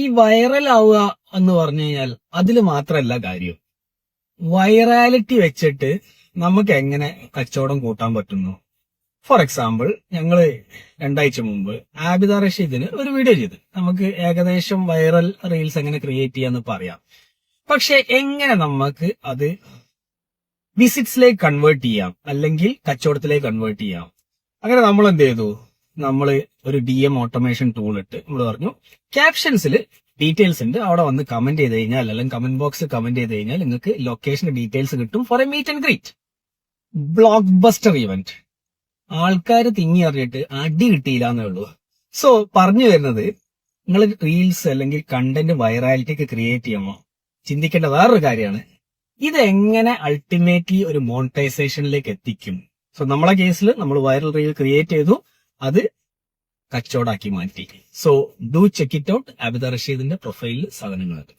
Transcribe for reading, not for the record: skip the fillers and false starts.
ഈ വൈറൽ ആവുക എന്ന് പറഞ്ഞു കഴിഞ്ഞാൽ അതിൽ മാത്രമല്ല കാര്യം. വൈറാലിറ്റി വെച്ചിട്ട് നമുക്ക് എങ്ങനെ കച്ചവടം കൂട്ടാൻ പറ്റുന്നു. ഫോർ എക്സാമ്പിൾ, ഞങ്ങള് 2 ആഴ്ച മുമ്പ് ആബിദ റഷീദിന് ഒരു വീഡിയോ ചെയ്ത് നമുക്ക് ഏകദേശം വൈറൽ റീൽസ് എങ്ങനെ ക്രിയേറ്റ് ചെയ്യാന്ന് പറയാം. പക്ഷെ എങ്ങനെ നമുക്ക് അത് വിസിറ്റ്സിലേക്ക് കൺവേർട്ട് ചെയ്യാം, അല്ലെങ്കിൽ കച്ചവടത്തിലേക്ക് കൺവേർട്ട് ചെയ്യാം. അങ്ങനെ നമ്മൾ എന്ത് ചെയ്തു, നമ്മള് ഒരു DM ഓട്ടോമേഷൻ ടൂൾ ഇട്ട് നമ്മൾ പറഞ്ഞു ക്യാപ്ഷൻസിൽ ഡീറ്റെയിൽസ് ഉണ്ട്, അവിടെ വന്ന് കമന്റ് ചെയ്ത് കഴിഞ്ഞാൽ അല്ലെങ്കിൽ കമന്റ് ബോക്സിൽ കമന്റ് ചെയ്ത് കഴിഞ്ഞാൽ നിങ്ങൾക്ക് ലൊക്കേഷന്റെ ഡീറ്റെയിൽസ് കിട്ടും for a meet and greet. Blockbuster event. ആൾക്കാർ തിങ്ങി അറിഞ്ഞിട്ട് അടി കിട്ടിയില്ല എന്നേ ഉള്ളൂ. സോ പറഞ്ഞു വരുന്നത്, നിങ്ങൾ റീൽസ് അല്ലെങ്കിൽ കണ്ടന്റ് വൈറാലിറ്റി ക്രിയേറ്റ് ചെയ്യുമ്പോൾ ചിന്തിക്കേണ്ട വേറൊരു കാര്യമാണ്, ഇതെങ്ങനെ അൾട്ടിമേറ്റ്ലി ഒരു മോണിറ്റൈസേഷനിലേക്ക് എത്തിക്കും. സോ നമ്മളെ കേസിൽ നമ്മൾ വൈറൽ റീൽ ക്രിയേറ്റ് ചെയ്തു, അത് കച്ചവടാക്കി മാറ്റി. So do check it out. Abida റഷീദിന്റെ പ്രൊഫൈലിൽ സാധനങ്ങളുണ്ട്.